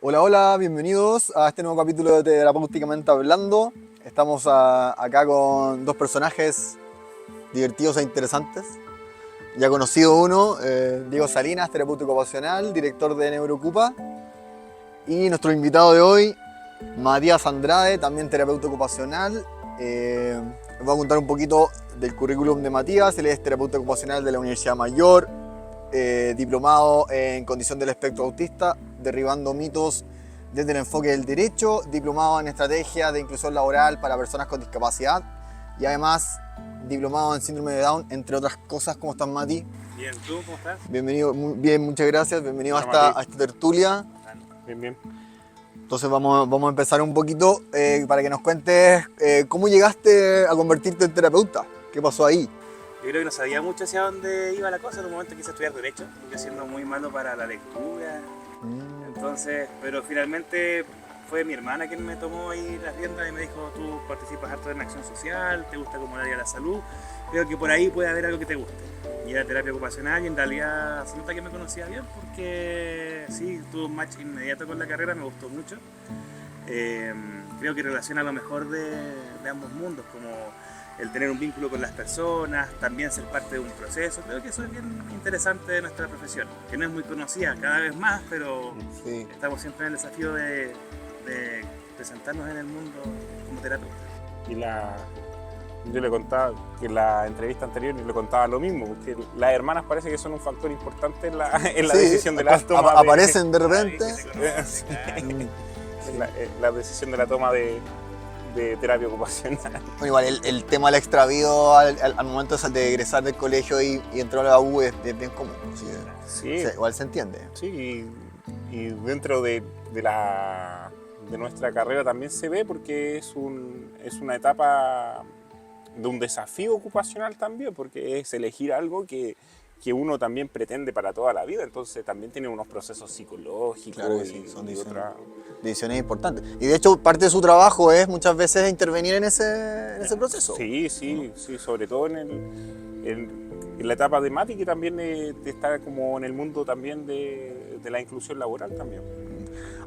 Hola, hola, bienvenidos a este nuevo capítulo de Terapéuticamente Hablando. Estamos acá con dos personajes divertidos e interesantes. Ya conocido uno, Diego Salinas, terapeuta ocupacional, director de Neurocupa. Y nuestro invitado de hoy, Matías Andrade, también terapeuta ocupacional. Les voy a contar un poquito del currículum de Matías. Él es terapeuta ocupacional de la Universidad Mayor, diplomado en condición del espectro autista, derribando mitos desde el enfoque del derecho, diplomado en estrategias de inclusión laboral para personas con discapacidad y además diplomado en síndrome de Down, entre otras cosas. ¿Cómo estás, Mati? Bien, ¿tú cómo estás? Bienvenido, muy bien, muchas gracias. Bienvenido Hola, a esta tertulia. Bien, bien. Entonces vamos a empezar un poquito para que nos cuentes cómo llegaste a convertirte en terapeuta. ¿Qué pasó ahí? Yo creo que no sabía mucho hacia dónde iba la cosa. En un momento quise estudiar Derecho, yo siendo muy malo para la lectura. Entonces, pero finalmente fue mi hermana quien me tomó ahí las riendas y me dijo: tú participas harto en acción social, te gusta como el área de la salud, creo que por ahí puede haber algo que te guste. Y era terapia ocupacional y en realidad se nota que me conocía bien porque sí, tuve un match inmediato con la carrera, me gustó mucho. Creo que relaciona lo mejor de ambos mundos, como el tener un vínculo con las personas, también ser parte de un proceso. Creo que eso es bien interesante de nuestra profesión, que no es muy conocida cada vez más, pero sí, estamos siempre en el desafío de presentarnos en el mundo como terapeutas. Yo le contaba que en la entrevista anterior le contaba lo mismo, porque las hermanas parece que son un factor importante en la decisión de la toma. Aparecen de repente. La decisión de la toma de terapia ocupacional. Bueno, igual el tema del extravío al momento de egresar del colegio y entrar a la U es bien común. Sí. Igual se entiende. Sí, y dentro de nuestra carrera también se ve, porque es una etapa de un desafío ocupacional también, porque es elegir algo que uno también pretende para toda la vida, entonces también tiene unos procesos psicológicos. Claro que sí, son decisiones importantes. Y de hecho parte de su trabajo es muchas veces intervenir en ese proceso. Sí, sobre todo en la etapa de Mati, que también está como en el mundo también de la inclusión laboral también.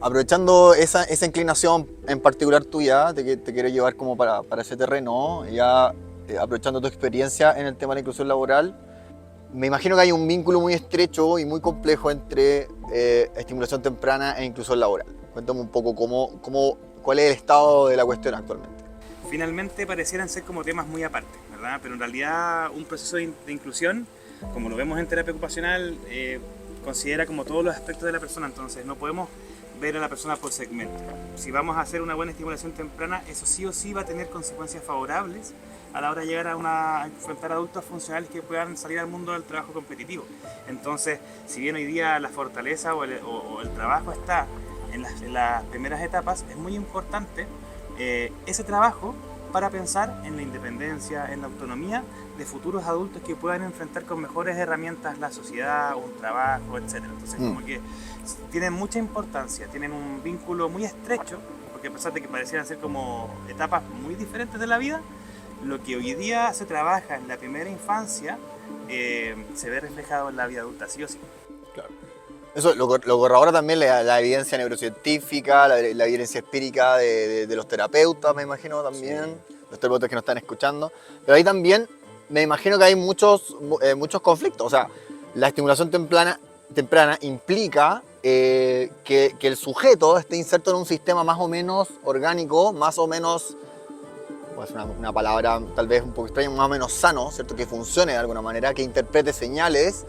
Aprovechando esa inclinación en particular tuya, te quiero llevar como para ese terreno, ya aprovechando tu experiencia en el tema de la inclusión laboral. Me imagino que hay un vínculo muy estrecho y muy complejo entre estimulación temprana e inclusión laboral. Cuéntame un poco cuál es el estado de la cuestión actualmente. Finalmente parecieran ser como temas muy aparte, ¿verdad? Pero en realidad un proceso de inclusión, como lo vemos en terapia ocupacional, considera como todos los aspectos de la persona, entonces no podemos ver a la persona por segmento. Si vamos a hacer una buena estimulación temprana, eso sí o sí va a tener consecuencias favorables a la hora de llegar a enfrentar adultos funcionales que puedan salir al mundo del trabajo competitivo. Entonces, si bien hoy día la fortaleza o el trabajo está en las primeras etapas, es muy importante ese trabajo para pensar en la independencia, en la autonomía de futuros adultos que puedan enfrentar con mejores herramientas la sociedad, un trabajo, etc. Entonces, como que tienen mucha importancia, tienen un vínculo muy estrecho, porque a pesar de que parecieran ser como etapas muy diferentes de la vida, lo que hoy día se trabaja en la primera infancia se ve reflejado en la vida adulta, sí o sí. Claro. Eso lo corrobora también la evidencia neurocientífica, la evidencia empírica de los terapeutas, me imagino también, sí. Los terapeutas que nos están escuchando. Pero ahí también me imagino que hay muchos conflictos. O sea, la estimulación temprana implica que el sujeto esté inserto en un sistema más o menos orgánico, más o menos, pues una palabra tal vez un poco extraña, más o menos sano, ¿cierto? Que funcione de alguna manera, que interprete señales.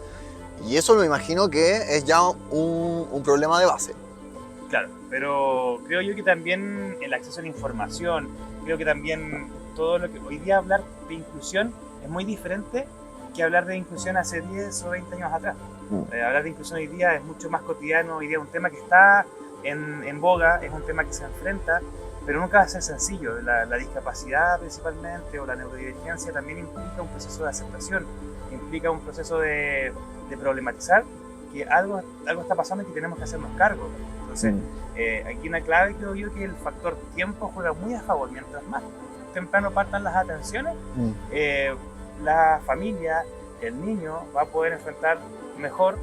Y eso me imagino que es ya un problema de base. Claro, pero creo yo que también el acceso a la información, creo que también todo lo que hoy día hablar de inclusión es muy diferente que hablar de inclusión hace 10 o 20 años atrás. Hablar de inclusión hoy día es mucho más cotidiano, hoy día es un tema que está en boga, es un tema que se enfrenta, pero nunca va a ser sencillo. La discapacidad principalmente o la neurodivergencia también implica un proceso de aceptación, implica un proceso de problematizar que algo está pasando y que tenemos que hacernos cargo. Entonces, aquí una clave creo yo que el factor tiempo juega muy a favor. Mientras más temprano partan las atenciones, la familia, el niño va a poder enfrentar mejor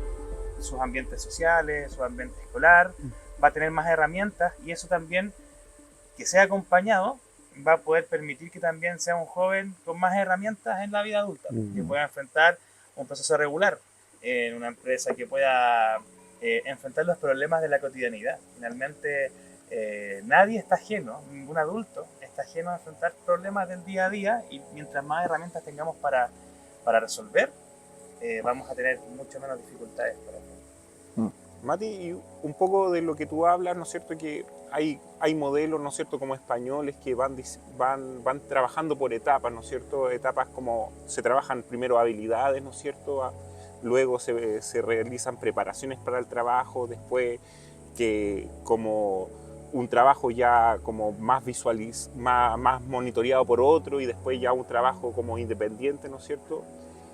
sus ambientes sociales, su ambiente escolar, va a tener más herramientas y eso también, que sea acompañado, va a poder permitir que también sea un joven con más herramientas en la vida adulta, que pueda enfrentar un proceso regular en una empresa, que pueda enfrentar los problemas de la cotidianidad. Finalmente, nadie está ajeno, ningún adulto está ajeno a enfrentar problemas del día a día, y mientras más herramientas tengamos para resolver, vamos a tener mucho menos dificultades para hacerlo. Mati, y un poco de lo que tú hablas, ¿no es cierto? Que hay modelos, ¿no es cierto?, como españoles que van trabajando por etapas, ¿no es cierto? Etapas como se trabajan primero habilidades, ¿no es cierto? Luego se realizan preparaciones para el trabajo, después que como un trabajo ya como más más monitoreado por otro, y después ya un trabajo como independiente, ¿no es cierto?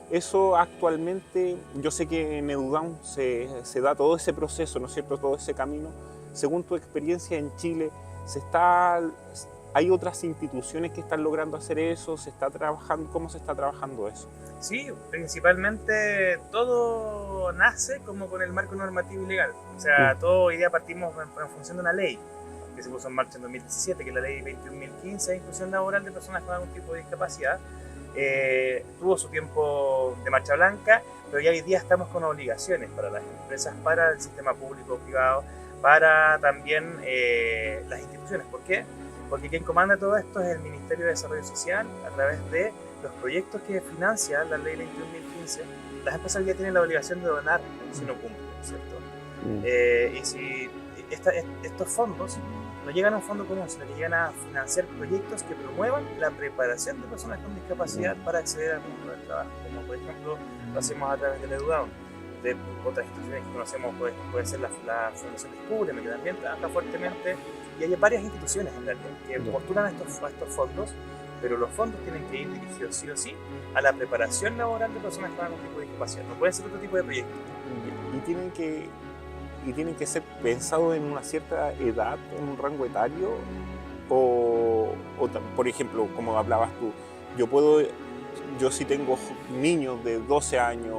Eso actualmente, yo sé que en EduDown se da todo ese proceso, ¿no es cierto?, todo ese camino. Según tu experiencia en Chile, ¿hay otras instituciones que están logrando hacer eso? ¿Se está trabajando? ¿Cómo se está trabajando eso? Sí, principalmente todo nace como con el marco normativo y legal. O sea, todo hoy día partimos en función de una ley que se puso en marcha en 2017, que es la ley 21.015 de inclusión laboral de personas con algún tipo de discapacidad. Tuvo su tiempo de marcha blanca, pero ya hoy día estamos con obligaciones para las empresas, para el sistema público o privado, para también las instituciones. ¿Por qué? Porque quien comanda todo esto es el Ministerio de Desarrollo Social, a través de los proyectos que financia la ley 21.015. Las empresas ya tienen la obligación de donar si no cumplen, ¿cierto? Y si estos fondos no llegan a un fondo común, sino que llegan a financiar proyectos que promuevan la preparación de personas con discapacidad para acceder al mundo del trabajo, como por ejemplo lo hacemos a través del EduDown. De otras instituciones que conocemos puede ser la Fundación Descúbreme, que también trabaja fuertemente, y hay varias instituciones en realidad que postulan a estos fondos, pero los fondos tienen que ir dirigidos sí o sí a la preparación laboral de personas con algún tipo de discapacidad, no pueden ser otro tipo de proyectos. Y tienen que ser pensados en una cierta edad, en un rango etario, o por ejemplo, como hablabas tú, yo sí tengo niños de 12 años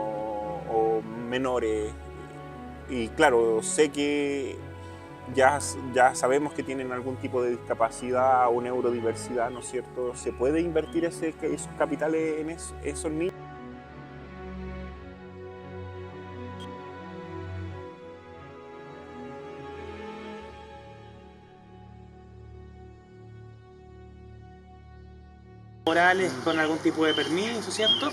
o menores, y claro, sé que ya sabemos que tienen algún tipo de discapacidad o neurodiversidad, ¿no es cierto? ¿Se puede invertir esos capitales en esos niños? Morales con algún tipo de permiso, ¿cierto?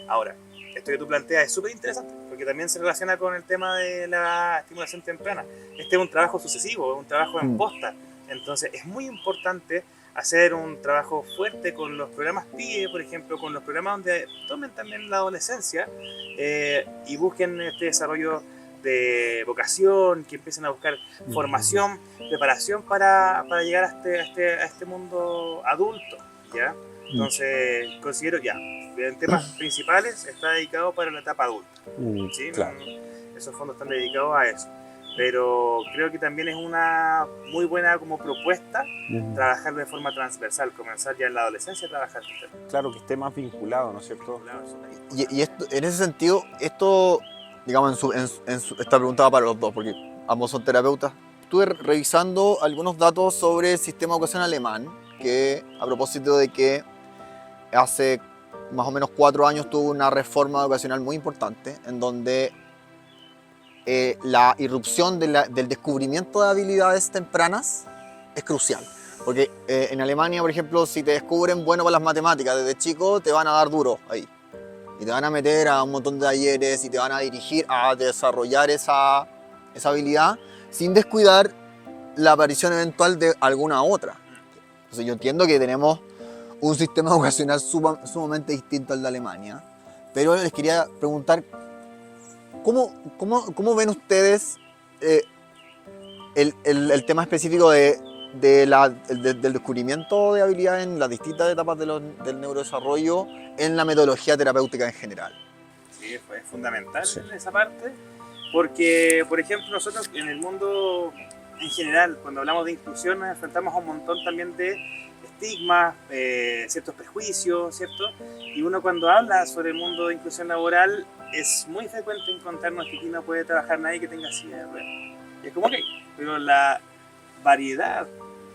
Ahora, esto que tú planteas es súper interesante, porque también se relaciona con el tema de la estimulación temprana. Este es un trabajo sucesivo, es un trabajo en posta. Entonces es muy importante hacer un trabajo fuerte con los programas PIE, por ejemplo, con los programas donde tomen también la adolescencia y busquen este desarrollo de vocación, que empiecen a buscar formación, preparación para llegar a este mundo adulto, ¿ya? Entonces considero ya, en temas principales está dedicado para la etapa adulta, ¿sí? Claro. Esos fondos están dedicados a eso, pero creo que también es una muy buena como propuesta trabajar de forma transversal, comenzar ya en la adolescencia a trabajar. Claro, que esté más vinculado, ¿no es cierto? Y esto, en ese sentido, esto, digamos, está preguntada para los dos, porque ambos son terapeutas. Estuve revisando algunos datos sobre el sistema de educación alemán, que a propósito de que hace más o menos 4 años tuvo una reforma educacional muy importante, en donde la irrupción del descubrimiento de habilidades tempranas es crucial. Porque en Alemania, por ejemplo, si te descubren bueno para las matemáticas desde chico, te van a dar duro ahí. Y te van a meter a un montón de talleres y te van a dirigir a desarrollar esa habilidad sin descuidar la aparición eventual de alguna otra. Entonces yo entiendo que tenemos un sistema educacional sumamente distinto al de Alemania, pero les quería preguntar, ¿cómo ven ustedes el tema específico del descubrimiento de habilidades en las distintas etapas del neurodesarrollo en la metodología terapéutica en general? Sí, es fundamental en esa parte, porque, por ejemplo, nosotros en el mundo en general, cuando hablamos de inclusión, nos enfrentamos a un montón también de estigmas, ciertos prejuicios, ¿cierto? Y uno cuando habla sobre el mundo de inclusión laboral es muy frecuente encontrarnos que aquí no puede trabajar nadie que tenga silla de ruedas. Y es como, ok, pero la variedad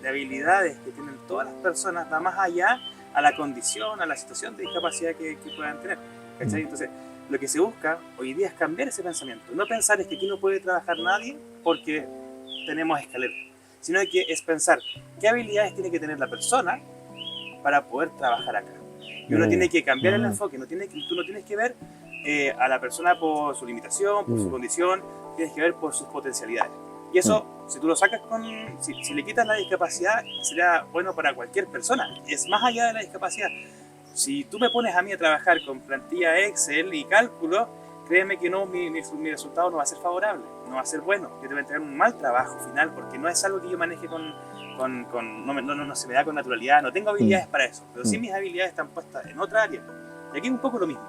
de habilidades que tienen todas las personas va más allá a la condición, a la situación de discapacidad que puedan tener. ¿Cachai? Entonces, lo que se busca hoy día es cambiar ese pensamiento. No pensar es que aquí no puede trabajar nadie porque tenemos escalera, sino que es pensar qué habilidades tiene que tener la persona para poder trabajar acá. Y uno tiene que cambiar el enfoque, tú no tienes que ver a la persona por su limitación, por su condición, tienes que ver por sus potencialidades. Y eso, si tú lo sacas si le quitas la discapacidad, sería bueno para cualquier persona. Es más allá de la discapacidad. Si tú me pones a mí a trabajar con plantilla Excel y cálculo, créeme que no, mi resultado no va a ser favorable, no va a ser bueno. Yo te voy a entregar un mal trabajo final porque no es algo que yo maneje no se me da con naturalidad, no tengo habilidades para eso, pero sí mis habilidades están puestas en otra área. Y aquí es un poco lo mismo,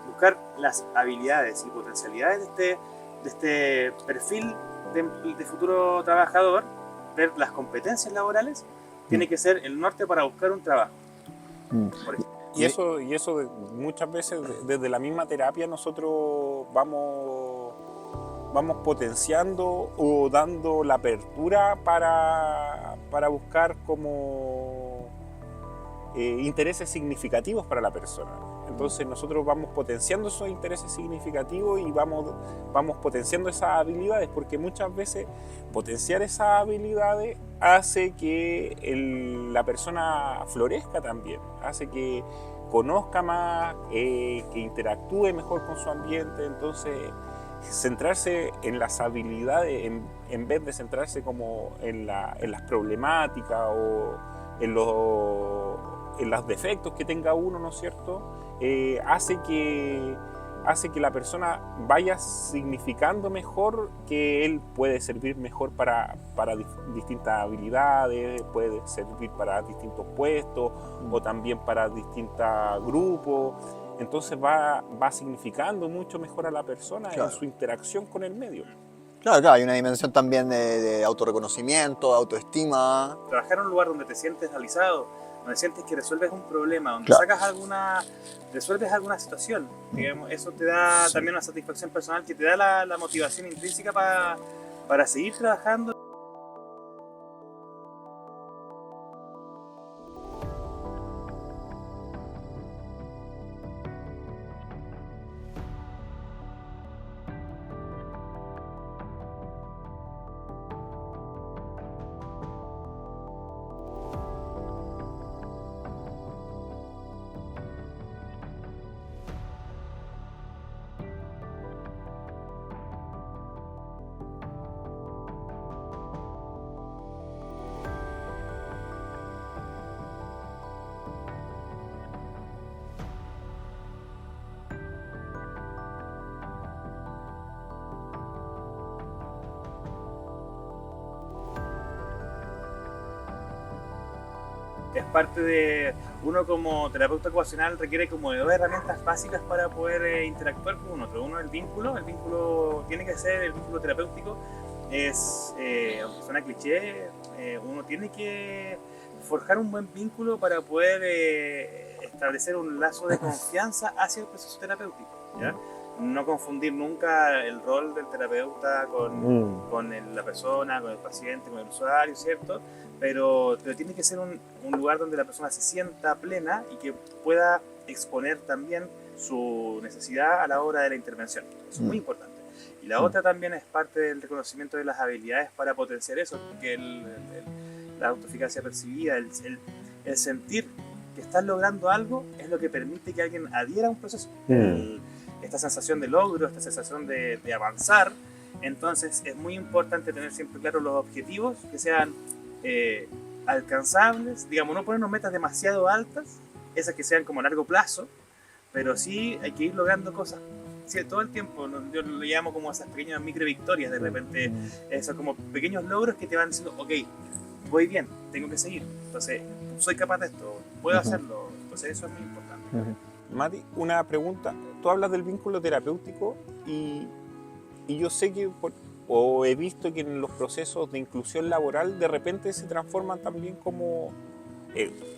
buscar las habilidades y potencialidades de este perfil de futuro trabajador, ver las competencias laborales, tiene que ser el norte para buscar un trabajo. Y eso muchas veces desde la misma terapia nosotros vamos potenciando o dando la apertura para buscar como intereses significativos para la persona. Entonces nosotros vamos potenciando esos intereses significativos y vamos potenciando esas habilidades, porque muchas veces potenciar esas habilidades hace que la persona florezca también, hace que conozca más, que interactúe mejor con su ambiente. Entonces centrarse en las habilidades en vez de centrarse como en las problemáticas o en los defectos que tenga uno, ¿no es cierto? Hace que la persona vaya significando mejor que él puede servir mejor para distintas habilidades, puede servir para distintos puestos o también para distintos grupos. Entonces va significando mucho mejor a la persona en su interacción con el medio. Claro, hay una dimensión también de autorreconocimiento, de autoestima. Trabajar en un lugar donde te sientes realizado, donde sientes que resuelves un problema, donde resuelves alguna situación, digamos, eso te da también una satisfacción personal que te da la motivación intrínseca para seguir trabajando. Es parte de uno como terapeuta ocupacional requiere como de 2 herramientas básicas para poder interactuar con un otro. Uno es el vínculo tiene que ser el vínculo terapéutico, aunque suena cliché, uno tiene que forjar un buen vínculo para poder establecer un lazo de confianza hacia el proceso terapéutico, ¿ya? No confundir nunca el rol del terapeuta con la persona, con el paciente, con el usuario, ¿cierto? Pero tiene que ser un lugar donde la persona se sienta plena y que pueda exponer también su necesidad a la hora de la intervención. Eso es muy importante. Y la otra también es parte del reconocimiento de las habilidades para potenciar eso, porque la autoeficacia percibida, el sentir que estás logrando algo es lo que permite que alguien adhiera a un proceso. Esta sensación de logro, esta sensación de avanzar. Entonces es muy importante tener siempre claros los objetivos, que sean alcanzables, digamos, no ponernos metas demasiado altas, esas que sean como a largo plazo, pero sí hay que ir logrando cosas, sí, todo el tiempo. Yo lo llamo como esas pequeñas micro victorias, de repente, esos como pequeños logros que te van diciendo, ok, voy bien, tengo que seguir, entonces soy capaz de esto, puedo hacerlo, entonces eso es muy importante. Mati, una pregunta. Tú hablas del vínculo terapéutico y yo sé que, o he visto que en los procesos de inclusión laboral de repente se transforman también como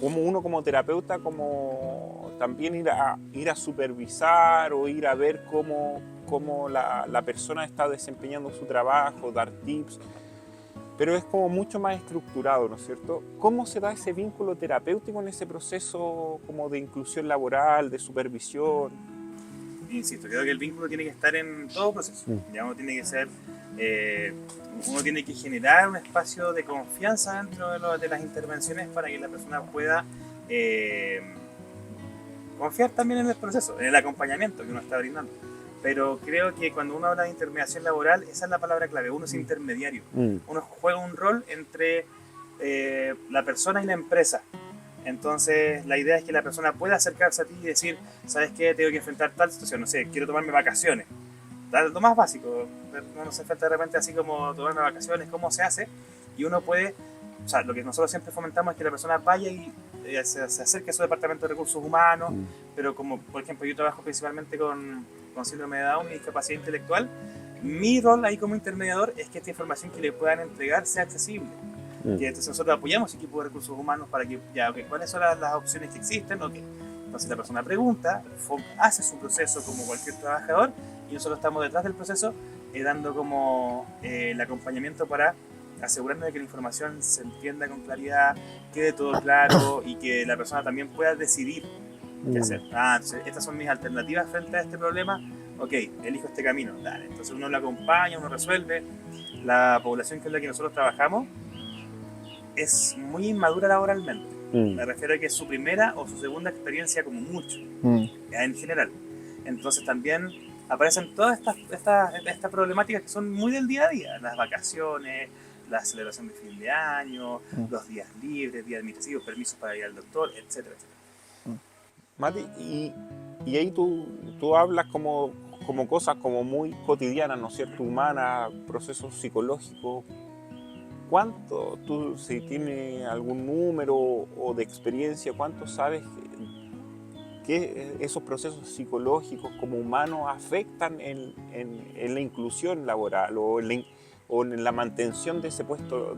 uno como terapeuta, como también ir a supervisar o ir a ver cómo la persona está desempeñando su trabajo, dar tips. pero es como mucho más estructurado, ¿no es cierto? ¿Cómo se da ese vínculo terapéutico en ese proceso como de inclusión laboral, de supervisión? Insisto, creo que el vínculo tiene que estar en todo proceso. Ya uno tiene que ser, uno tiene que generar un espacio de confianza dentro de las intervenciones para que la persona pueda confiar también en el proceso, en el acompañamiento que uno está brindando. Pero creo que cuando uno habla de intermediación laboral, esa es la palabra clave, uno es intermediario. Uno juega un rol entre la persona y la empresa. Entonces, la idea es que la persona pueda acercarse a ti y decir, ¿sabes qué? Tengo que enfrentar tal situación, no sé, quiero tomarme vacaciones. Lo más básico, uno se enfrenta de repente así como tomarme vacaciones, cómo se hace, y uno puede, o sea, lo que nosotros siempre fomentamos es que la persona vaya y se acerque a su departamento de recursos humanos, pero como, por ejemplo, yo trabajo principalmente con síndrome de Down y discapacidad intelectual, mi rol ahí como intermediador es que esta información que le puedan entregar sea accesible. Que entonces nosotros apoyamos equipos de recursos humanos para que, ya, okay, ¿cuáles son las opciones que existen? Okay. Entonces la persona pregunta, hace su proceso como cualquier trabajador y nosotros estamos detrás del proceso dando como el acompañamiento para asegurarnos de que la información se entienda con claridad, quede todo claro y que la persona también pueda decidir qué hacer. Entonces estas son mis alternativas frente a este problema. Ok, elijo este camino. Dale. Entonces uno lo acompaña, uno resuelve. La población que es la que nosotros trabajamos es muy inmadura laboralmente. Me refiero a que es su primera o su segunda experiencia como mucho, en general. Entonces también aparecen todas estas problemáticas que son muy del día a día. Las vacaciones, la celebración de fin de año, los días libres, días administrativos, permisos para ir al doctor, etcétera, etcétera. Mati, y ahí tú hablas como cosas como muy cotidianas, ¿no es cierto? Humanas, procesos psicológicos. ¿Cuánto, tú, si tienes algún número o de experiencia, cuánto sabes que esos procesos psicológicos como humanos afectan en la inclusión laboral o en la mantención de ese puesto?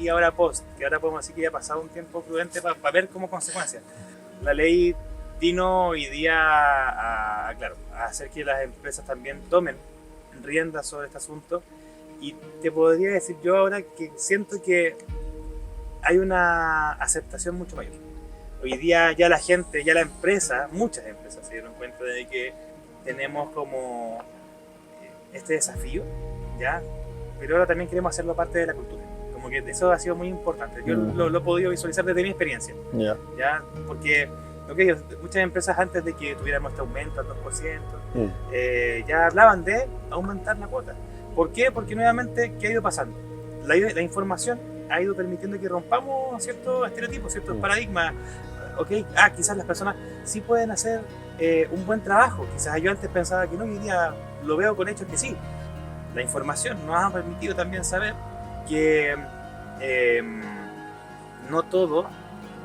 y ahora post, que ahora podemos decir que ya ha pasado un tiempo prudente para ver como consecuencia. La ley vino hoy día a hacer que las empresas también tomen riendas sobre este asunto, y te podría decir yo ahora que siento que hay una aceptación mucho mayor. Hoy día ya la gente, ya la empresa, muchas empresas se dieron cuenta de que tenemos como este desafío, ¿ya? Pero ahora también queremos hacerlo parte de la cultura. Como que eso ha sido muy importante. Yo lo he podido visualizar desde mi experiencia, ¿ya? Porque muchas empresas antes de que tuviéramos este aumento al 2%, ya hablaban de aumentar la cuota. ¿Por qué? Porque nuevamente, ¿qué ha ido pasando? La información ha ido permitiendo que rompamos ciertos estereotipos, ciertos paradigmas. Quizás las personas sí pueden hacer un buen trabajo. Quizás yo antes pensaba que no, y hoy día lo veo con hechos que sí. La información nos ha permitido también saber que no todo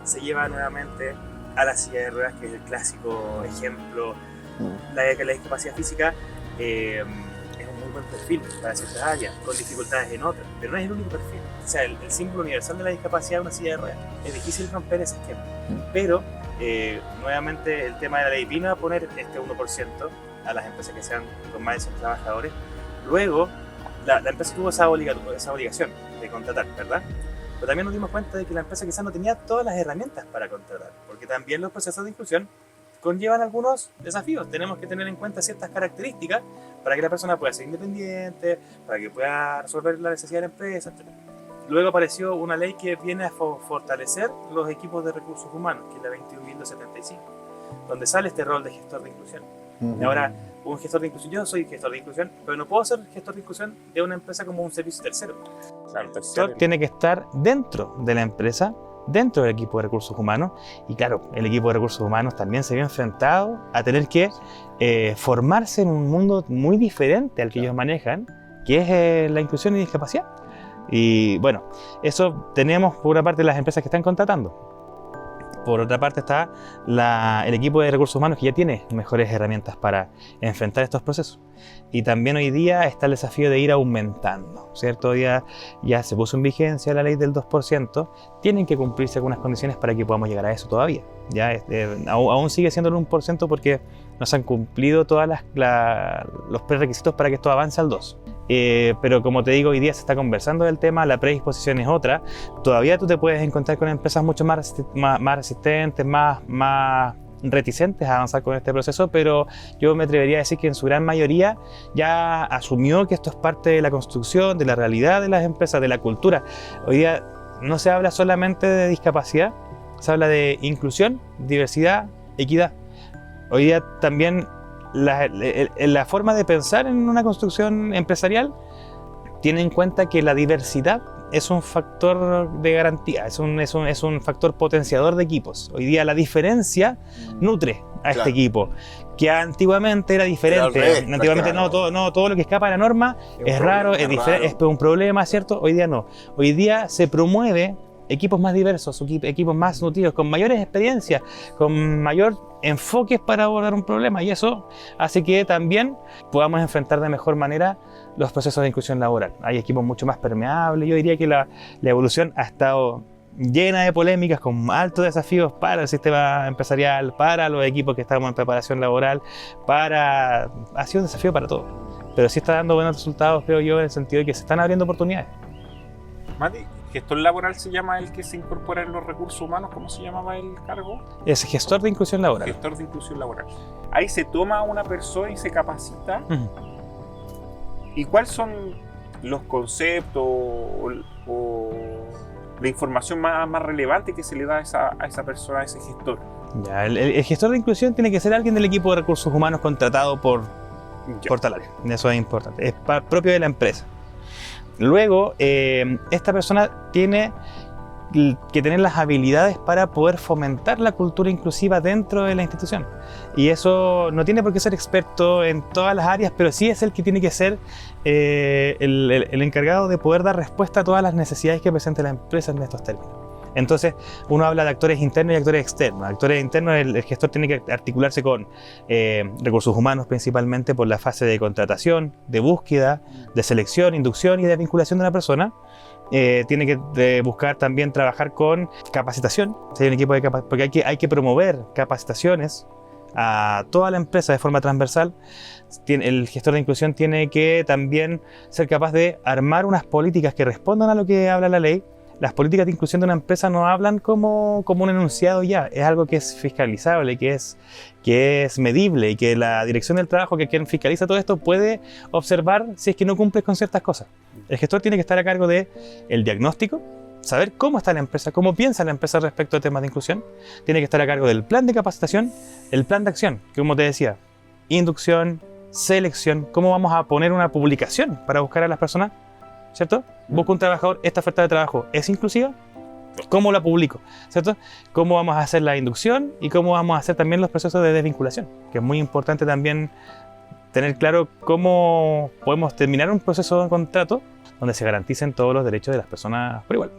se lleva nuevamente a la silla de ruedas, que es el clásico ejemplo. La discapacidad física es un muy buen perfil para ciertas áreas, con dificultades en otras, pero no es el único perfil. O sea, el símbolo universal de la discapacidad es una silla de ruedas. Es difícil romper ese esquema, pero nuevamente el tema de la ley vino a poner este 1% a las empresas que sean con más de 100 trabajadores. Luego, la empresa tuvo esa obligación de contratar, ¿verdad? Pero también nos dimos cuenta de que la empresa quizás no tenía todas las herramientas para contratar, porque también los procesos de inclusión conllevan algunos desafíos. Tenemos que tener en cuenta ciertas características para que la persona pueda ser independiente, para que pueda resolver la necesidad de la empresa, etc. Luego apareció una ley que viene a fortalecer los equipos de recursos humanos, que es la 21.275, donde sale este rol de gestor de inclusión. Y ahora, un gestor de inclusión, yo soy gestor de inclusión, pero no puedo ser gestor de inclusión de una empresa como un servicio tercero. Claro, El gestor tercero. tiene que estar dentro de la empresa, dentro del equipo de recursos humanos, y claro, el equipo de recursos humanos también se vio enfrentado a tener que formarse en un mundo muy diferente al que ellos manejan, que es la inclusión y discapacidad. Y bueno, eso tenemos por una parte las empresas que están contratando. Por otra parte está el equipo de recursos humanos, que ya tiene mejores herramientas para enfrentar estos procesos. Y también hoy día está el desafío de ir aumentando, ¿cierto? Hoy día ya se puso en vigencia la ley del 2%, tienen que cumplirse algunas condiciones para que podamos llegar a eso todavía. Ya aún sigue siendo el 1% porque no se han cumplido todos los prerequisitos para que esto avance al 2%. Pero como te digo, hoy día se está conversando del tema, la predisposición es otra. Todavía tú te puedes encontrar con empresas mucho más resistentes, más reticentes a avanzar con este proceso, pero yo me atrevería a decir que en su gran mayoría ya asumió que esto es parte de la construcción, de la realidad de las empresas, de la cultura. Hoy día no se habla solamente de discapacidad, se habla de inclusión, diversidad, equidad. Hoy día también la forma de pensar en una construcción empresarial tiene en cuenta que la diversidad es un factor de garantía, es un factor potenciador de equipos. Hoy día la diferencia nutre a este equipo, que antiguamente era diferente. Antiguamente no todo lo que escapa de la norma es raro, es un problema, ¿cierto? Hoy día no. Hoy día se promueve equipos más diversos, equipos más nutridos, con mayores experiencias, con mayor enfoques para abordar un problema, y eso hace que también podamos enfrentar de mejor manera los procesos de inclusión laboral. Hay equipos mucho más permeables. Yo diría que la evolución ha estado llena de polémicas, con altos desafíos para el sistema empresarial, para los equipos que estamos en preparación laboral, ha sido un desafío para todos, pero sí está dando buenos resultados, creo yo, en el sentido de que se están abriendo oportunidades. Mati, gestor laboral se llama el que se incorpora en los recursos humanos. ¿Cómo se llamaba el cargo? Es gestor de inclusión laboral. Gestor de inclusión laboral. Ahí se toma a una persona y se capacita. ¿Y cuáles son los conceptos o la información más relevante que se le da a esa persona, a ese gestor? Ya, el gestor de inclusión tiene que ser alguien del equipo de recursos humanos contratado por tal área. Eso es importante. Es propio de la empresa. Luego, esta persona tiene que tener las habilidades para poder fomentar la cultura inclusiva dentro de la institución. Y eso no tiene por qué ser experto en todas las áreas, pero sí es el que tiene que ser el encargado de poder dar respuesta a todas las necesidades que presente la empresa en estos términos. Entonces, uno habla de actores internos y actores externos. Actores internos, el gestor tiene que articularse con recursos humanos, principalmente por la fase de contratación, de búsqueda, de selección, inducción y de vinculación de una persona. tiene que buscar también trabajar con capacitación. Si hay un equipo porque hay que promover capacitaciones a toda la empresa de forma transversal. El gestor de inclusión tiene que también ser capaz de armar unas políticas que respondan a lo que habla la ley. Las políticas de inclusión de una empresa no hablan como un enunciado ya, es algo que es fiscalizable, que es medible y que la dirección del trabajo, que quien fiscaliza todo esto, puede observar si es que no cumples con ciertas cosas. El gestor tiene que estar a cargo del diagnóstico, saber cómo está la empresa, cómo piensa la empresa respecto a temas de inclusión. Tiene que estar a cargo del plan de capacitación, el plan de acción, que como te decía, inducción, selección, cómo vamos a poner una publicación para buscar a las personas, ¿cierto? Busco un trabajador, esta oferta de trabajo es inclusiva, ¿cómo la publico? ¿Cierto? ¿Cómo vamos a hacer la inducción y cómo vamos a hacer también los procesos de desvinculación? Que es muy importante también tener claro cómo podemos terminar un proceso de contrato donde se garanticen todos los derechos de las personas por igual.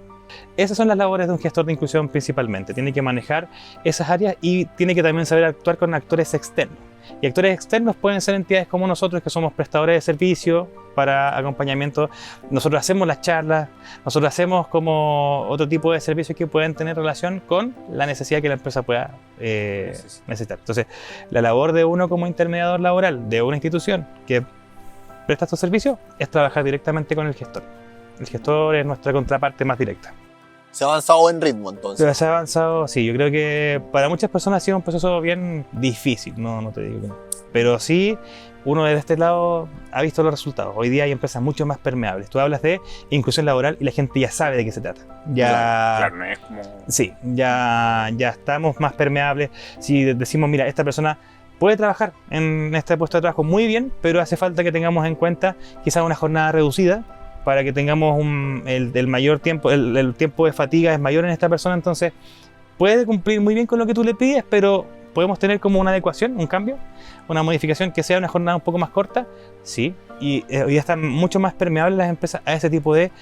Esas son las labores de un gestor de inclusión principalmente. Tiene que manejar esas áreas y tiene que también saber actuar con actores externos. Y actores externos pueden ser entidades como nosotros, que somos prestadores de servicio para acompañamiento. Nosotros hacemos las charlas, nosotros hacemos como otro tipo de servicios que pueden tener relación con la necesidad que la empresa pueda necesitar. Entonces, la labor de uno como intermediador laboral de una institución que presta estos servicios es trabajar directamente con el gestor. El gestor es nuestra contraparte más directa. Se ha avanzado en ritmo entonces. Pero se ha avanzado, sí, yo creo que para muchas personas ha sido un proceso bien difícil, no te digo que no. Pero sí, uno desde este lado ha visto los resultados. Hoy día hay empresas mucho más permeables. Tú hablas de inclusión laboral y la gente ya sabe de qué se trata. Claro, no es como... Sí, ya estamos más permeables. Si decimos, mira, esta persona puede trabajar en este puesto de trabajo muy bien, pero hace falta que tengamos en cuenta quizás una jornada reducida, para que tengamos el mayor tiempo, el tiempo de fatiga es mayor en esta persona, entonces puede cumplir muy bien con lo que tú le pides, pero podemos tener como una adecuación, un cambio, una modificación que sea una jornada un poco más corta, sí, y hoy día están mucho más permeables las empresas a ese tipo de,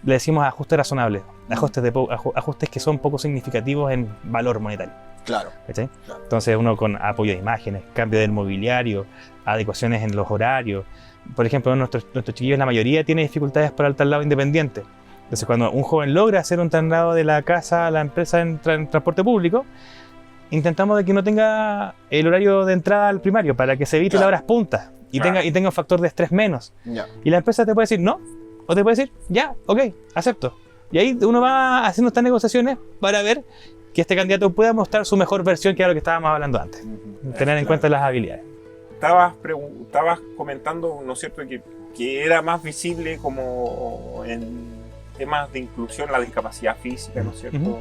le decimos ajustes razonables, ajustes que son poco significativos en valor monetario. Claro. ¿Sí? Claro. Entonces uno con apoyo de imágenes, cambio del mobiliario, adecuaciones en los horarios. Por ejemplo, nuestros chiquillos, la mayoría tiene dificultades para el traslado independiente. Entonces, cuando un joven logra hacer un traslado de la casa a la empresa en transporte público, intentamos de que no tenga el horario de entrada al primario para que se evite las horas puntas y tenga un factor de estrés menos. Ya. Y la empresa te puede decir no, o te puede decir ya, ok, acepto. Y ahí uno va haciendo estas negociaciones para ver que este candidato pueda mostrar su mejor versión, que era lo que estábamos hablando antes. Tener en cuenta las habilidades. Estabas comentando, ¿no es cierto?, que era más visible como en temas de inclusión la discapacidad física, ¿no es cierto?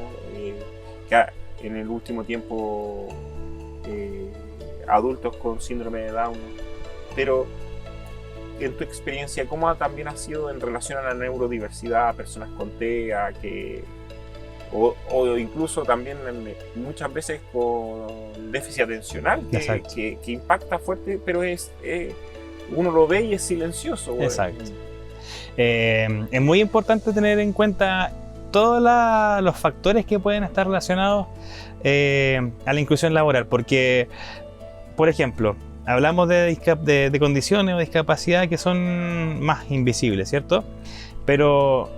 Que en el último tiempo adultos con síndrome de Down. Pero en tu experiencia, ¿cómo también ha sido en relación a la neurodiversidad, personas con TEA, o incluso también muchas veces con déficit atencional que impacta fuerte, pero uno lo ve y es silencioso? Exacto. Es muy importante tener en cuenta todos los factores que pueden estar relacionados a la inclusión laboral, porque, por ejemplo, hablamos de condiciones o discapacidad que son más invisibles, ¿cierto? Pero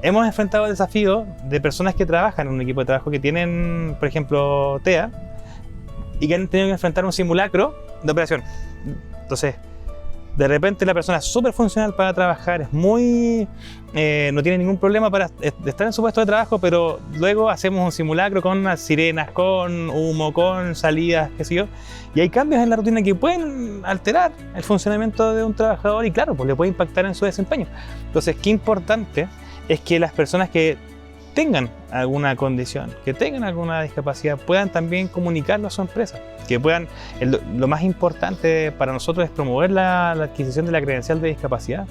hemos enfrentado el desafío de personas que trabajan en un equipo de trabajo que tienen, por ejemplo, TEA y que han tenido que enfrentar un simulacro de operación. Entonces, de repente la persona es súper funcional para trabajar, es muy... no tiene ningún problema para estar en su puesto de trabajo, pero luego hacemos un simulacro con unas sirenas, con humo, con salidas, qué sé yo, y hay cambios en la rutina que pueden alterar el funcionamiento de un trabajador y claro, pues le puede impactar en su desempeño. Entonces, qué importante es que las personas que tengan alguna condición, que tengan alguna discapacidad, puedan también comunicarlo a su empresa. Que puedan, lo más importante para nosotros es promover la adquisición de la credencial de discapacidad.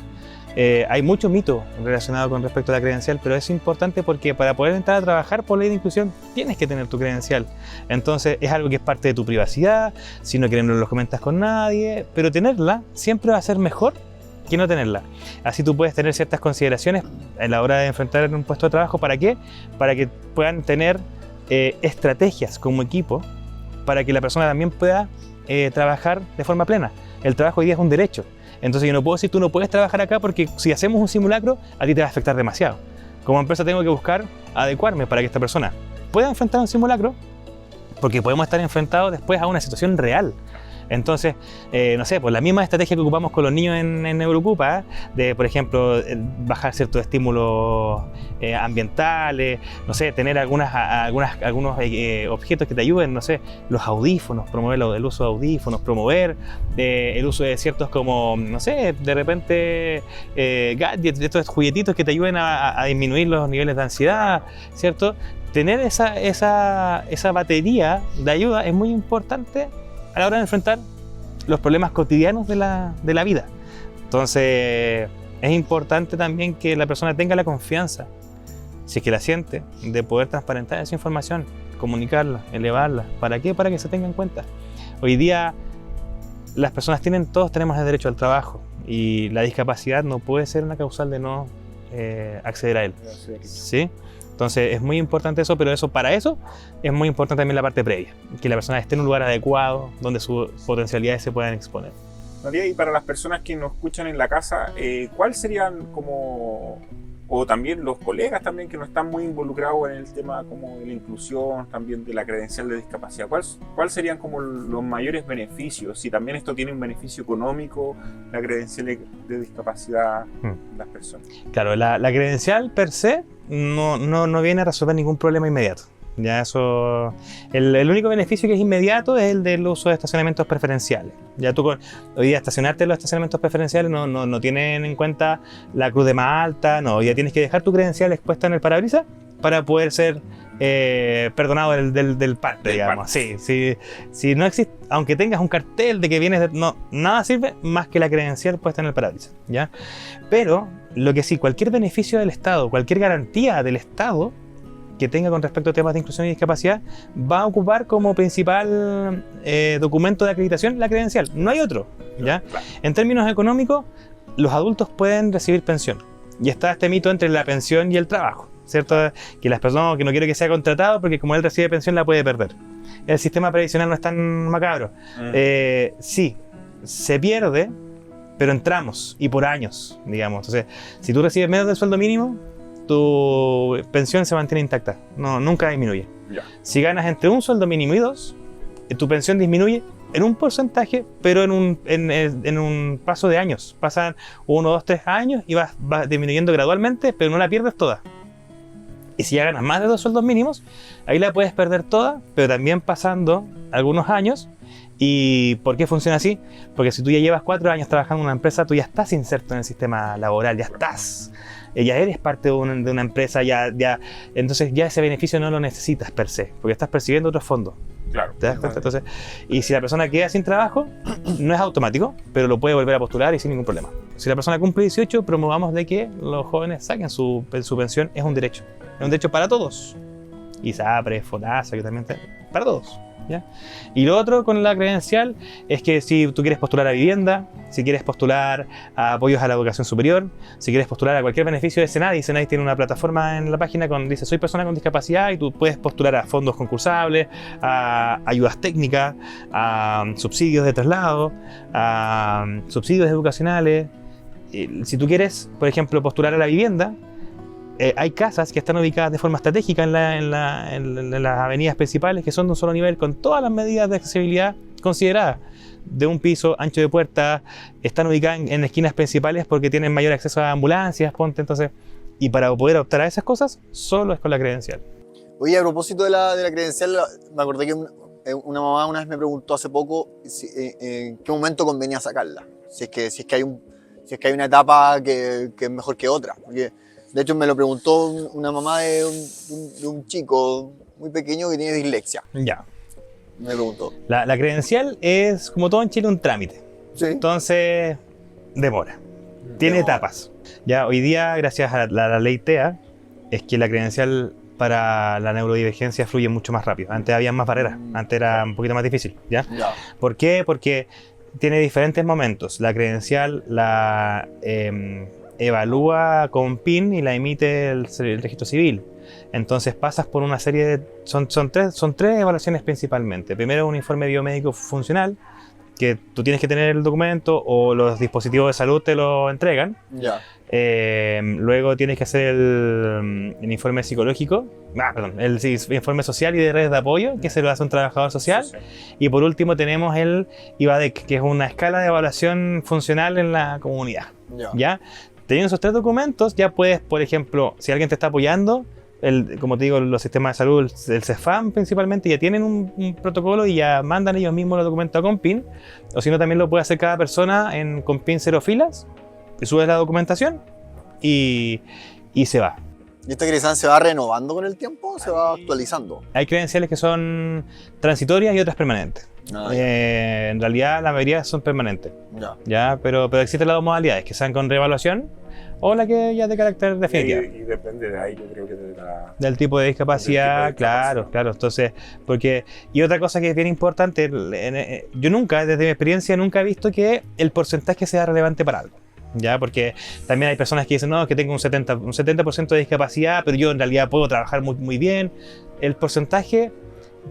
Hay mucho mito relacionado con respecto a la credencial, pero es importante porque para poder entrar a trabajar por ley de inclusión tienes que tener tu credencial. Entonces es algo que es parte de tu privacidad, si no quieres no lo comentas con nadie, pero tenerla siempre va a ser mejor que no tenerla. Así tú puedes tener ciertas consideraciones a la hora de enfrentar un puesto de trabajo. ¿Para qué? Para que puedan tener estrategias como equipo para que la persona también pueda trabajar de forma plena. El trabajo hoy día es un derecho. Entonces yo no puedo decir tú no puedes trabajar acá porque si hacemos un simulacro a ti te va a afectar demasiado. Como empresa tengo que buscar adecuarme para que esta persona pueda enfrentar un simulacro, porque podemos estar enfrentados después a una situación real. Entonces, no sé, pues la misma estrategia que ocupamos con los niños en Neurocupa, de, por ejemplo, bajar ciertos estímulos ambientales, no sé, tener algunos objetos que te ayuden, no sé, los audífonos, promover el uso de audífonos, promover el uso de ciertos como, no sé, de repente gadgets, de estos juguetitos que te ayuden a disminuir los niveles de ansiedad, ¿cierto? Tener esa batería de ayuda es muy importante a la hora de enfrentar los problemas cotidianos de la vida. Entonces, es importante también que la persona tenga la confianza, si es que la siente, de poder transparentar esa información, comunicarla, elevarla. ¿Para qué? Para que se tenga en cuenta. Hoy día, las personas todos tenemos el derecho al trabajo y la discapacidad no puede ser una causal de no acceder a él. ¿Sí? Entonces es muy importante eso, pero para eso es muy importante también la parte previa, que la persona esté en un lugar adecuado donde sus potencialidades se puedan exponer. María, y para las personas que nos escuchan en la casa, ¿cuál serían como, o también los colegas también que no están muy involucrados en el tema como de la inclusión, también de la credencial de discapacidad, ¿cuál serían como los mayores beneficios? Si también esto tiene un beneficio económico, la credencial de discapacidad de las personas. Claro, la credencial per se no viene a resolver ningún problema inmediato. Ya eso, el único beneficio que es inmediato es el del uso de estacionamientos preferenciales. Ya tú hoy día estacionarte en los estacionamientos preferenciales no tienen en cuenta la cruz de más alta, no, ya tienes que dejar tu credencial expuesta en el parabrisas para poder ser perdonado del parte, digamos. Si no existe, aunque tengas un cartel de que vienes nada sirve más que la credencial puesta en el parabrisas, ¿ya? Pero lo que sí, cualquier beneficio del Estado, cualquier garantía del Estado que tenga con respecto a temas de inclusión y discapacidad, va a ocupar como principal documento de acreditación la credencial. No hay otro, ¿ya? En términos económicos, los adultos pueden recibir pensión. Y está este mito entre la pensión y el trabajo, ¿cierto? Que las personas, que no quiere que sea contratado porque como él recibe pensión la puede perder. El sistema previsional no es tan macabro. Sí, se pierde, pero en tramos y por años, digamos. Entonces, si tú recibes menos del sueldo mínimo, tu pensión se mantiene intacta, nunca disminuye. Ya. Si ganas entre un sueldo mínimo y 2, tu pensión disminuye en un porcentaje, pero en un paso de años. Pasan 1, 2, 3 años y vas disminuyendo gradualmente, pero no la pierdes toda. Y si ya ganas más de 2 sueldos mínimos, ahí la puedes perder toda, pero también pasando algunos años. ¿Y por qué funciona así? Porque si tú ya llevas 4 años trabajando en una empresa, tú ya estás inserto en el sistema laboral, ya eres parte de una empresa, entonces ya ese beneficio no lo necesitas per se, porque estás percibiendo otros fondos. Claro. ¿Te das cuenta? Entonces, y si la persona queda sin trabajo, no es automático, pero lo puede volver a postular y sin ningún problema. Si la persona cumple 18, promovamos de que los jóvenes saquen su pensión, es un derecho para todos. ISAPRE, FONASA, que también para todos. ¿Ya? Y lo otro con la credencial es que si tú quieres postular a vivienda, si quieres postular a apoyos a la educación superior, si quieres postular a cualquier beneficio de Senadi tiene una plataforma en la página donde dice soy persona con discapacidad y tú puedes postular a fondos concursables, a ayudas técnicas, a subsidios de traslado, a subsidios educacionales. Si tú quieres, por ejemplo, postular a la vivienda, hay casas que están ubicadas de forma estratégica en las avenidas principales que son de un solo nivel con todas las medidas de accesibilidad consideradas. De un piso, ancho de puerta, están ubicadas en esquinas principales porque tienen mayor acceso a ambulancias, entonces, y para poder optar a esas cosas, solo es con la credencial. Oye, a propósito de la credencial, me acordé que una mamá una vez me preguntó hace poco en qué momento convenía sacarla. Si es que hay una etapa que es mejor que otra. Porque, de hecho, me lo preguntó una mamá de un chico muy pequeño que tiene dislexia. Ya. Me preguntó. La credencial es, como todo en Chile, un trámite. Sí. Entonces, demora. Tiene etapas. Ya hoy día, gracias a la ley TEA, es que la credencial para la neurodivergencia fluye mucho más rápido. Antes había más barreras. Antes era un poquito más difícil. ¿Ya? ¿Por qué? Porque tiene diferentes momentos. La credencial la evalúa con PIN y la emite el registro civil. Entonces pasas por una serie de... Son tres evaluaciones principalmente. Primero un informe biomédico funcional, que tú tienes que tener el documento o los dispositivos de salud te lo entregan. Ya. Luego tienes que hacer el informe psicológico, el informe social y de redes de apoyo, que se lo hace un trabajador social. Sí. Y por último tenemos el IVADEC, que es una escala de evaluación funcional en la comunidad. Ya. ¿Ya? Teniendo esos 3 documentos, ya puedes, por ejemplo, si alguien te está apoyando, como te digo, los sistemas de salud, el CEFAM principalmente, ya tienen un protocolo y ya mandan ellos mismos los documentos a Compin. O si no, también lo puede hacer cada persona en Compin 0 filas. Te subes la documentación y se va. ¿Y esta credencial se va renovando con el tiempo o se va actualizando? Hay credenciales que son transitorias y otras permanentes. Ah, ya. En realidad la mayoría son permanentes, Ya. ¿ya? Pero existen las dos modalidades, que sean con reevaluación o la que ya es de carácter definitivo. Y depende de ahí, yo creo que Del tipo de discapacidad, Del tipo de discapacidad. claro. Entonces, y otra cosa que es bien importante, yo nunca, desde mi experiencia, nunca he visto que el porcentaje sea relevante para algo. ¿Ya? Porque también hay personas que dicen, no, que tengo un 70% de discapacidad, pero yo en realidad puedo trabajar muy, muy bien. El porcentaje,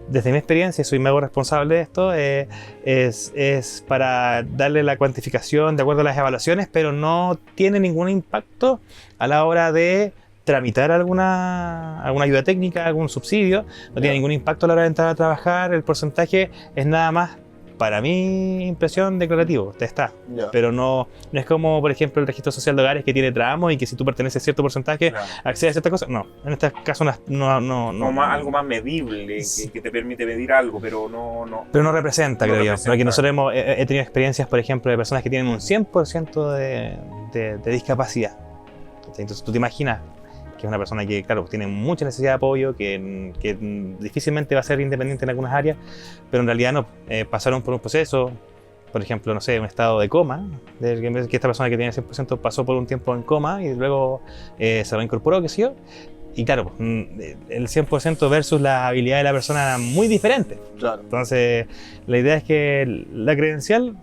desde mi experiencia, soy me hago responsable de esto, es para darle la cuantificación de acuerdo a las evaluaciones, pero no tiene ningún impacto a la hora de tramitar alguna ayuda técnica, algún subsidio. No tiene ningún impacto a la hora de entrar a trabajar. El porcentaje es nada más, para mi impresión, declarativo, está. Ya. Pero no es como, por ejemplo, el registro social de hogares, que tiene tramos y que si tú perteneces a cierto porcentaje, Claro. accedes a ciertas cosas. No, en este caso no. Algo más medible, que te permite medir algo, pero no. Pero no representa, No creo yo. representa. Porque nosotros he tenido experiencias, por ejemplo, de personas que tienen un 100% de discapacidad. Entonces tú te imaginas que es una persona que, claro, tiene mucha necesidad de apoyo, que difícilmente va a ser independiente en algunas áreas, pero en realidad no, pasaron por un proceso, por ejemplo, no sé, un estado de coma, que esta persona que tiene 100% pasó por un tiempo en coma y luego se reincorporó, qué sé yo. Y claro, el 100% versus la habilidad de la persona era muy diferente. Claro. Entonces, la idea es que la credencial,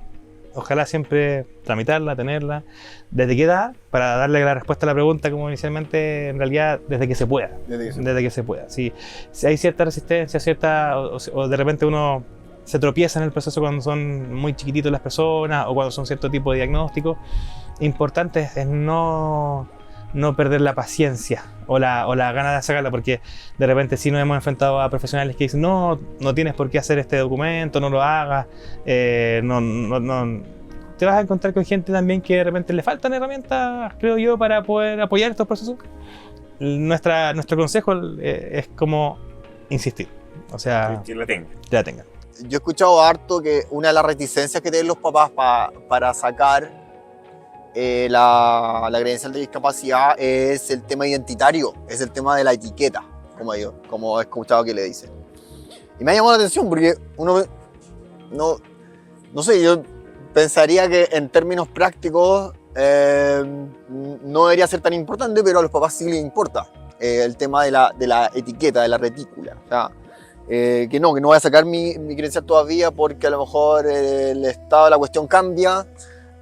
ojalá siempre tramitarla, tenerla. ¿Desde qué edad? Para darle la respuesta a la pregunta, como inicialmente, en realidad, desde que se pueda. Desde que se pueda. Si hay cierta resistencia, o de repente uno se tropieza en el proceso cuando son muy chiquititos las personas o cuando son cierto tipo de diagnósticos, importante es no perder la paciencia o la gana de sacarla, porque de repente sí nos hemos enfrentado a profesionales que dicen, no tienes por qué hacer este documento, no lo hagas, te vas a encontrar con gente también que de repente le faltan herramientas, creo yo, para poder apoyar estos procesos. Nuestro consejo es como insistir, o sea, Que la tenga. que la tengan. Yo he escuchado harto que una de las reticencias que tienen los papás para sacar la credencial de discapacidad es el tema identitario, es el tema de la etiqueta, como he escuchado que le dicen. Y me ha llamado la atención porque uno no sé, yo pensaría que en términos prácticos no debería ser tan importante, pero a los papás sí les importa el tema de la etiqueta, de la retícula. O sea, que no voy a sacar mi credencial todavía porque a lo mejor el estado de la cuestión cambia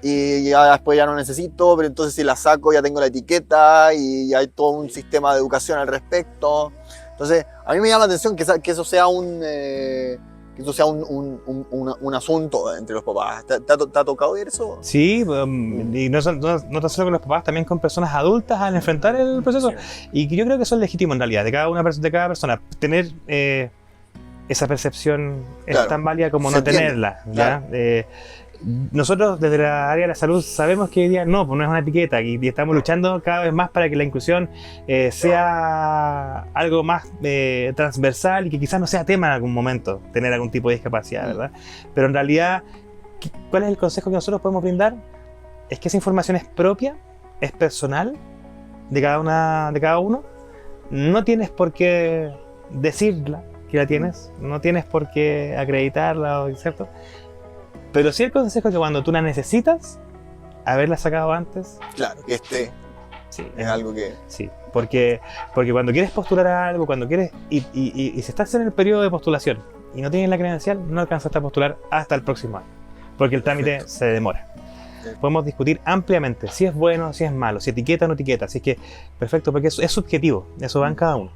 y ya después ya no necesito, pero entonces si la saco ya tengo la etiqueta y hay todo un sistema de educación al respecto. Entonces, a mí me llama la atención que eso sea un asunto entre los papás. ¿Te ha tocado ver eso? Sí, y no tan solo con los papás, también con personas adultas al enfrentar el proceso. Sí. Y que yo creo que eso es legítimo en realidad, de cada persona. Tener esa percepción es Claro, tan válida como se no entiende, tenerla. claro. ¿Ya? Nosotros desde la área de la salud sabemos que hoy día no es una etiqueta y estamos luchando cada vez más para que la inclusión sea algo más transversal y que quizás no sea tema en algún momento tener algún tipo de discapacidad, ¿verdad? Pero en realidad, ¿cuál es el consejo que nosotros podemos brindar? Es que esa información es propia, es personal de cada uno. No tienes por qué decirla que la tienes, no tienes por qué acreditarla, ¿cierto? Pero sí el consejo es que cuando tú la necesitas, haberla sacado antes. Claro, que Sí, es algo que... Sí, porque cuando quieres postular a algo, cuando quieres, y si estás en el periodo de postulación y no tienes la credencial, no alcanzaste a postular hasta el próximo año, porque el trámite se demora. Podemos discutir ampliamente si es bueno, si es malo, si etiqueta o no etiqueta, así que perfecto, porque es subjetivo, eso va en cada uno.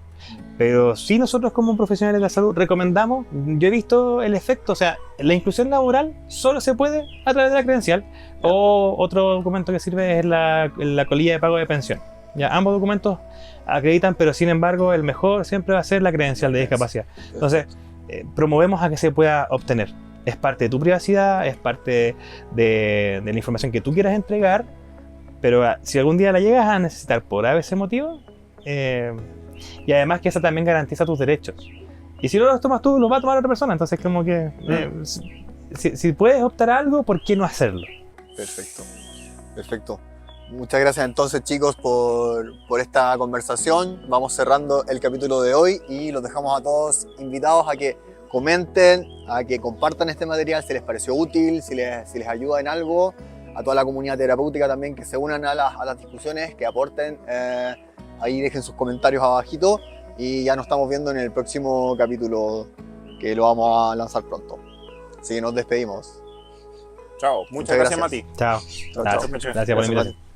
Pero sí nosotros como profesionales de la salud recomendamos, yo he visto el efecto, o sea, la inclusión laboral solo se puede a través de la credencial o otro documento que sirve es la colilla de pago de pensión. Ya, ambos documentos acreditan, pero sin embargo el mejor siempre va a ser la credencial de discapacidad. Entonces, promovemos a que se pueda obtener. Es parte de tu privacidad, es parte de la información que tú quieras entregar, pero si algún día la llegas a necesitar por ese motivo, y además que esa también garantiza tus derechos. Y si no los tomas tú, los va a tomar otra persona. Entonces, como que si puedes optar a algo, ¿por qué no hacerlo? Perfecto, perfecto. Muchas gracias entonces, chicos, por esta conversación. Vamos cerrando el capítulo de hoy y los dejamos a todos invitados a que comenten, a que compartan este material si les pareció útil, si les ayuda en algo. A toda la comunidad terapéutica también que se unan a las discusiones, que aporten. Ahí dejen sus comentarios abajito y ya nos estamos viendo en el próximo capítulo que lo vamos a lanzar pronto. Así que nos despedimos. Chao. Muchas gracias, Mati. Chao. Chao, Gracias, chao. gracias por la invitación.